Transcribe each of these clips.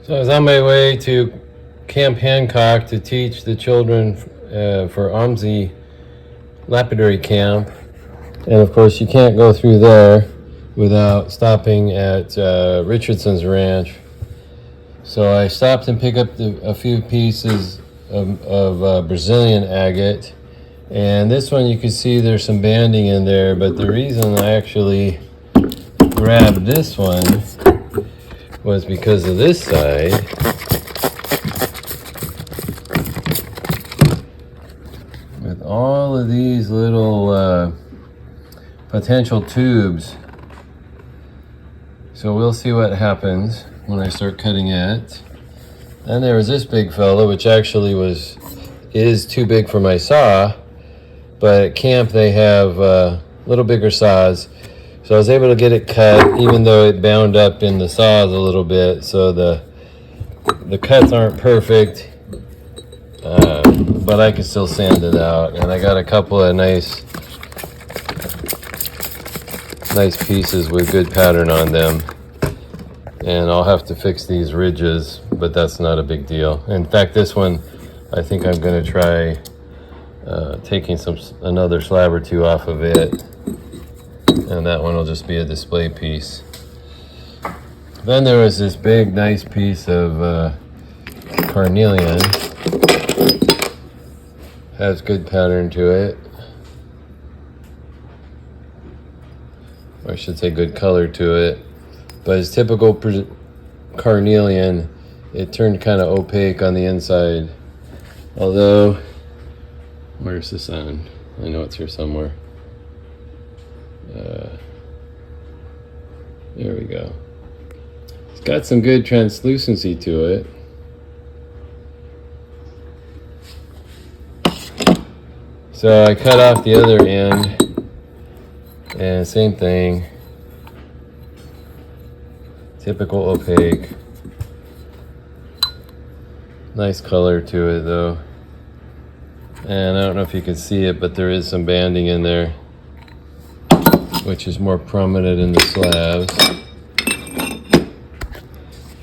So I was on my way to Camp Hancock to teach the children for OMSI Lapidary camp. And of course you can't go through there without stopping at Richardson's ranch. So I stopped and picked up a few pieces of Brazilian agate. And this one you can see there's some banding in there, but the reason I actually grabbed this one was because of this side. With all of these little potential tubes. So we'll see what happens when I start cutting it. And there was this big fella, which actually is too big for my saw, but at camp they have little bigger saws. So I was able to get it cut, even though it bound up in the saws a little bit. So the cuts aren't perfect, but I can still sand it out. And I got a couple of nice pieces with good pattern on them. And I'll have to fix these ridges, but that's not a big deal. In fact, this one, I think I'm going to try taking another slab or two off of it. And that one will just be a display piece. Then there was this big, nice piece of carnelian. Has good pattern to it. Or I should say good color to it. But as typical carnelian, it turned kind of opaque on the inside. Although, where's the sun? I know it's here somewhere. There we go. It's got some good translucency to it. So I cut off the other end, and same thing. Typical opaque. Nice color to it though. And I don't know if you can see it, but there is some banding in there, which is more prominent in the slabs.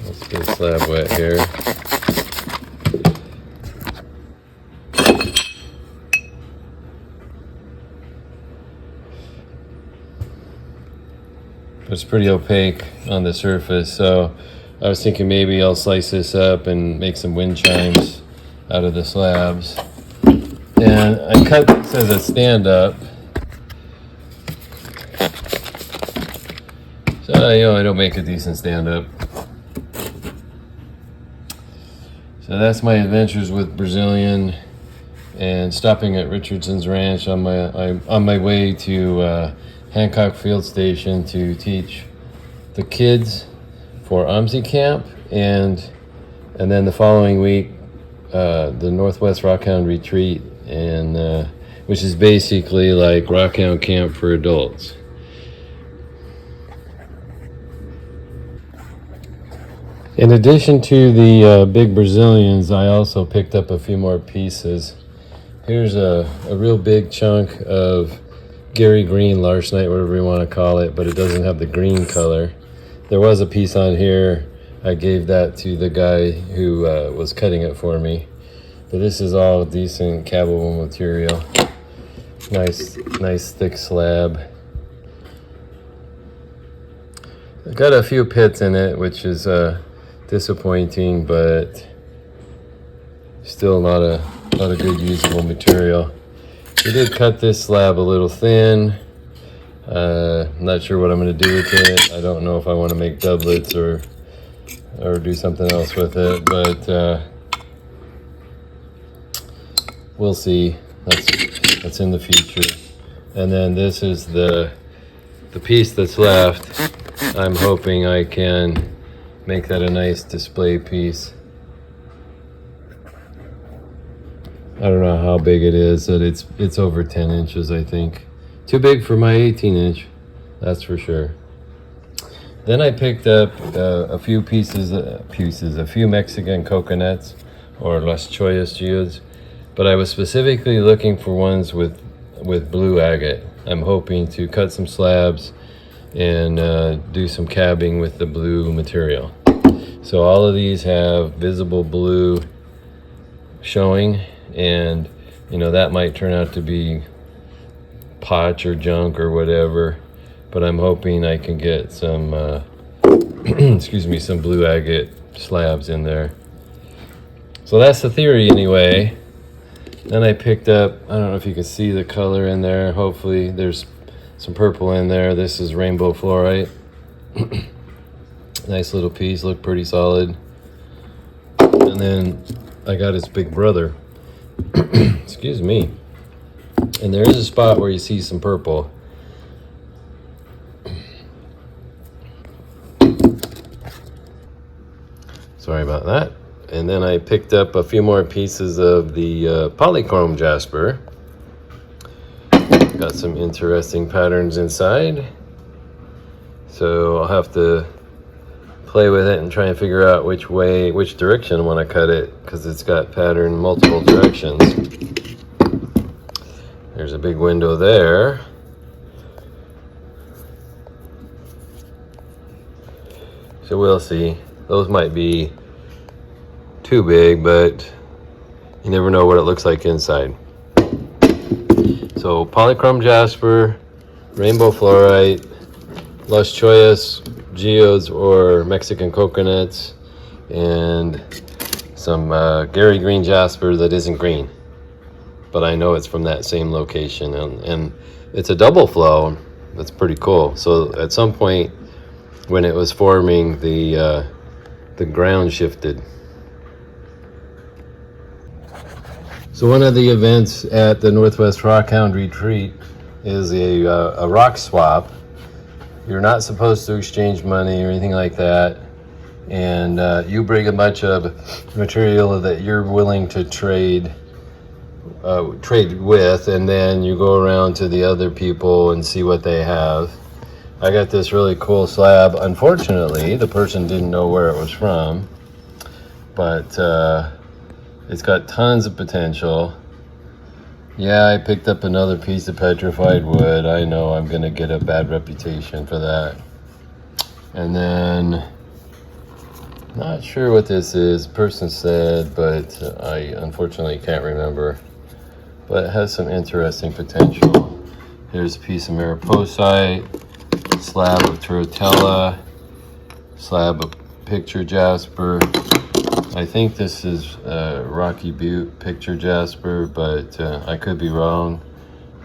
Let's get a slab wet here. It's pretty opaque on the surface, so I was thinking maybe I'll slice this up and make some wind chimes out of the slabs. And I cut this as a stand-up. So, I don't make a decent stand-up. So that's my adventures with Brazilian, and stopping at Richardson's ranch on my way to Hancock Field Station to teach the kids for OMSI camp, and then the following week the Northwest Rockhound Retreat, and which is basically like Rockhound camp for adults. In addition to the big Brazilians, I also picked up a few more pieces. Here's a real big chunk of Gary green larsenite, whatever you want to call it, but it doesn't have the green color. There was a piece on here. I gave that to the guy who was cutting it for me. But this is all decent cabble material. Nice thick slab. I've got a few pits in it, which is disappointing, but still not a good usable material. We did cut this slab a little thin. I'm not sure what I'm going to do with it. I don't know if I want to make doublets or do something else with it, but we'll see. That's in the future. And then this is the piece that's left. I'm hoping I can make that a nice display piece. I don't know how big it is, but it's over 10 inches, I think. Too big for my 18-inch, that's for sure. Then I picked up a few a few Mexican coconuts, or Las Choyas geodes, but I was specifically looking for ones with blue agate. I'm hoping to cut some slabs and do some cabbing with the blue material. So all of these have visible blue showing, and that might turn out to be potch or junk or whatever, but I'm hoping I can get some some blue agate slabs in there. So that's the theory anyway. Then I picked up, I don't know if you can see the color in there, hopefully there's some purple in there. This is rainbow fluorite. Nice little piece, looked pretty solid. And then I got his big brother. Excuse me. And there is a spot where you see some purple. Sorry about that. And then I picked up a few more pieces of the polychrome jasper. Got some interesting patterns inside. So I'll have to play with it and try and figure out which direction I want to cut it, because it's got pattern in multiple directions. There's a big window there. So we'll see. Those might be too big, but you never know what it looks like inside. So polychrome jasper, rainbow fluorite, Las Choyas geodes or Mexican coconuts, and some Gary green jasper that isn't green, but I know it's from that same location, and it's a double flow. That's pretty cool. So at some point when it was forming, the ground shifted. So one of the events at the Northwest Rockhound Retreat is a rock swap. You're not supposed to exchange money or anything like that, and you bring a bunch of material that you're willing to trade with, and then you go around to the other people and see what they have. I got this really cool slab. Unfortunately, the person didn't know where it was from, but it's got tons of potential. Yeah, I picked up another piece of petrified wood. I know I'm gonna get a bad reputation for that. And then, not sure what this is, person said, but I unfortunately can't remember. But it has some interesting potential. Here's a piece of mariposite, slab of turritella, slab of picture jasper, I think this is Rocky Butte picture jasper, but I could be wrong.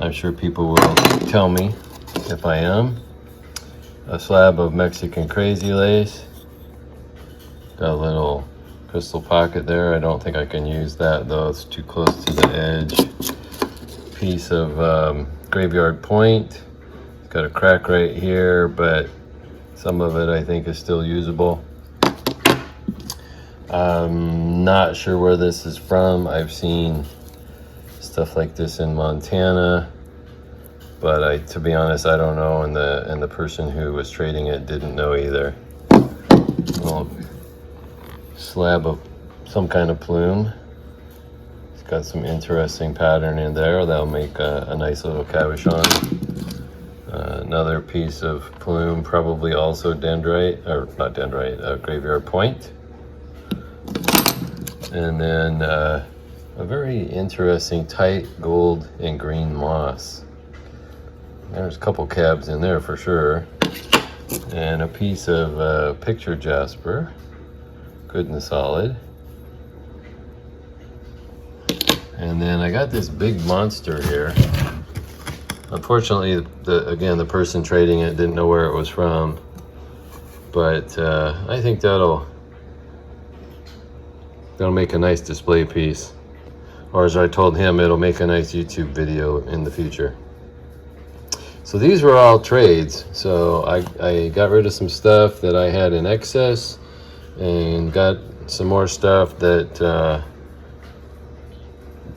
I'm sure people will tell me if I am. A slab of Mexican crazy lace. Got a little crystal pocket there. I don't think I can use that though, it's too close to the edge. Piece of graveyard point. It's got a crack right here, but some of it I think is still usable. I'm not sure where this is from. I've seen stuff like this in Montana, but to be honest, I don't know, and the person who was trading it didn't know either. Little slab of some kind of plume. It's got some interesting pattern in there. That'll make a nice little cabochon. Another piece of plume, probably also dendrite, or not dendrite, graveyard point. And then a very interesting tight gold and green moss. There's a couple cabs in there for sure. And a piece of picture jasper, good and solid. And then I got this big monster here. Unfortunately, again, the person trading it didn't know where it was from, but I think that'll make a nice display piece. Or as I told him, it'll make a nice YouTube video in the future. So these were all trades. So I got rid of some stuff that I had in excess and got some more stuff that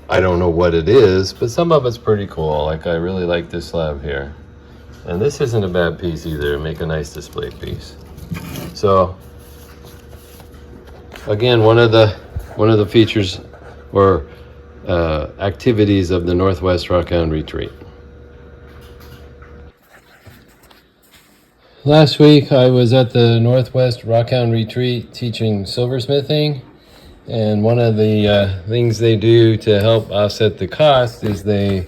I don't know what it is, but some of it's pretty cool. Like I really like this slab here. And this isn't a bad piece either. Make a nice display piece. So again, one of the features or activities of the Northwest Rockhound Retreat. Last week I was at the Northwest Rockhound Retreat teaching silversmithing, and one of the things they do to help offset the cost is they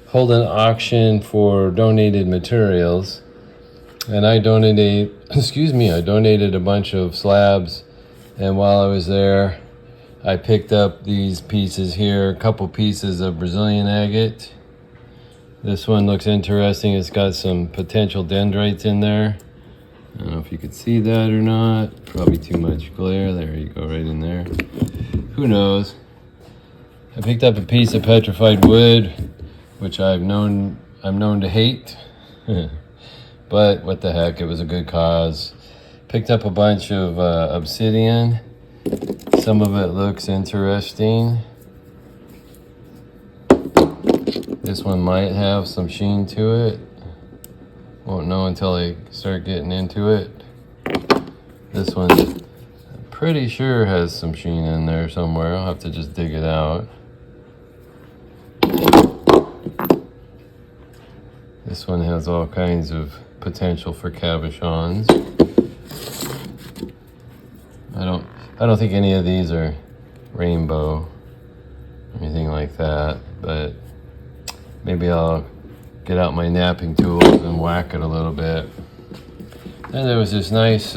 hold an auction for donated materials. And I donated a bunch of slabs, and while I was there I picked up these pieces here, a couple pieces of Brazilian agate. This one looks interesting. It's got some potential dendrites in there. I don't know if you could see that or not. Probably too much glare. There you go, right in there. Who knows? I picked up a piece of petrified wood, which I'm known to hate. But what the heck, it was a good cause. Picked up a bunch of obsidian. Some of it looks interesting. This one might have some sheen to it. Won't know until I start getting into it. This one, I'm pretty sure has some sheen in there somewhere. I'll have to just dig it out. This one has all kinds of potential for cabochons. I don't think any of these are rainbow or anything like that, but maybe I'll get out my napping tools and whack it a little bit. And there was this nice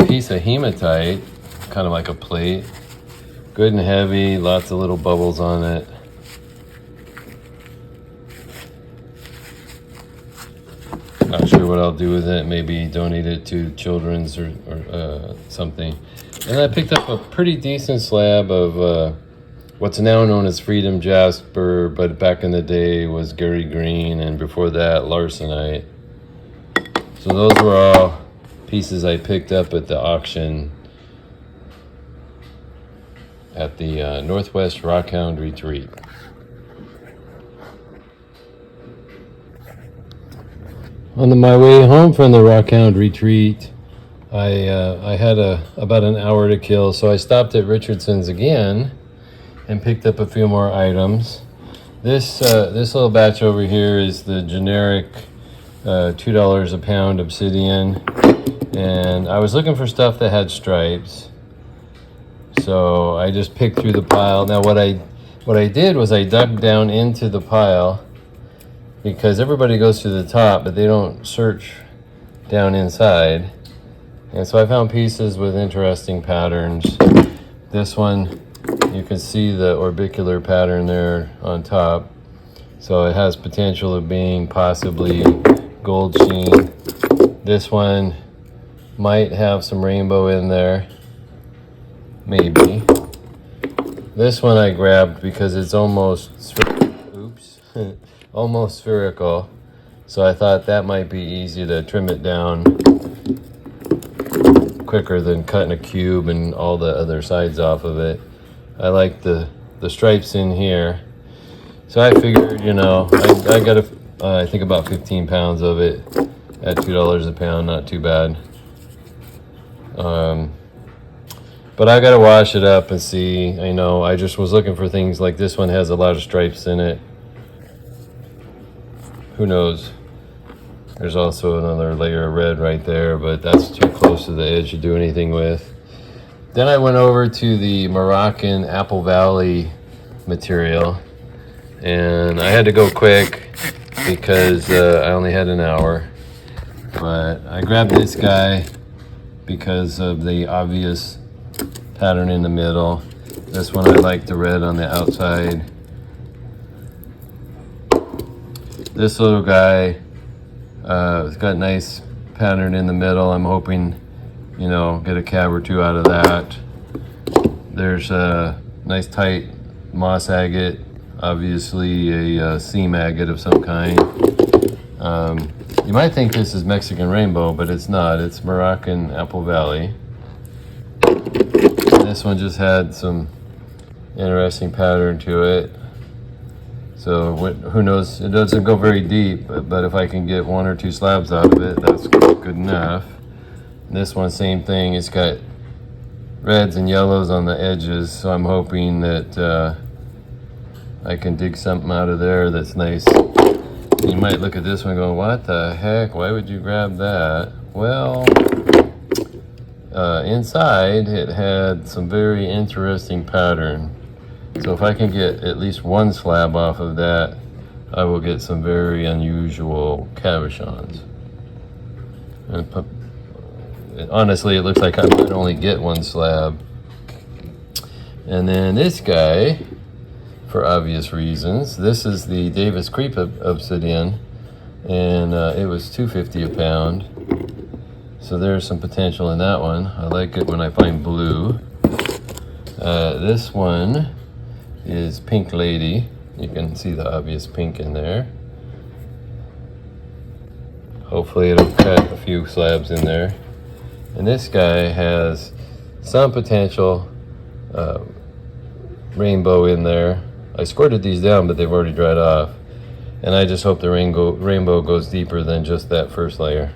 piece of hematite, kind of like a plate. Good and heavy, lots of little bubbles on it. Not sure what I'll do with it. Maybe donate it to children's or something. And I picked up a pretty decent slab of what's now known as Freedom Jasper, but back in the day was Gary Green, and before that, Larsenite. So those were all pieces I picked up at the auction at the Northwest Rockhound Retreat. On my way home from the Rockhound Retreat, I had about an hour to kill, so I stopped at Richardson's again and picked up a few more items. This little batch over here is the generic $2 a pound obsidian, and I was looking for stuff that had stripes, so I just picked through the pile. Now what I did was I dug down into the pile, because everybody goes to the top, but they don't search down inside. And so I found pieces with interesting patterns. This one, you can see the orbicular pattern there on top. So it has potential of being possibly gold sheen. This one might have some rainbow in there, maybe. This one I grabbed because it's almost almost spherical. So I thought that might be easy to trim it down quicker than cutting a cube and all the other sides off of it. I like the stripes in here. So I figured, you know, I got I think about 15 pounds of it at $2 a pound, not too bad. But I gotta wash it up and see. I know I just was looking for things like this one has a lot of stripes in it. Who knows? There's also another layer of red right there, but that's too close to the edge to do anything with. Then I went over to the Moroccan Apple Valley material, and I had to go quick because I only had an hour. But I grabbed this guy because of the obvious pattern in the middle. This one I like the red on the outside. This little guy, it's got a nice pattern in the middle. I'm hoping, you know, get a cab or two out of that. There's a nice tight moss agate, obviously a seam agate of some kind. You might think this is Mexican rainbow, but it's not. It's Moroccan Apple Valley. And this one just had some interesting pattern to it. So who knows? It doesn't go very deep, but if I can get one or two slabs out of it, that's good enough. And this one, same thing. It's got reds and yellows on the edges, so I'm hoping that I can dig something out of there that's nice. You might look at this one and go, what the heck? Why would you grab that? Well, inside it had some very interesting pattern. So if I can get at least one slab off of that, I will get some very unusual cabochons. And honestly, it looks like I might only get one slab. And then this guy, for obvious reasons, this is the Davis Creek obsidian, and it was $2.50 a pound. So there's some potential in that one. I like it when I find blue. This one is Pink Lady. You can see the obvious pink in there. Hopefully it'll cut a few slabs in there. And this guy has some potential rainbow in there. I squirted these down, but they've already dried off. And I just hope the rainbow goes deeper than just that first layer.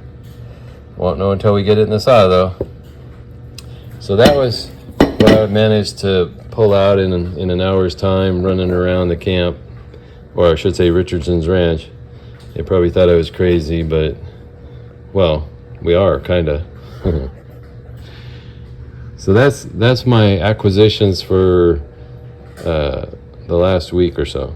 Won't know until we get it in the saw though. So that was what I managed to pull out in an hour's time running around the camp, or I should say Richardson's ranch. They probably thought I was crazy, but well, we are kinda. So that's my acquisitions for the last week or so.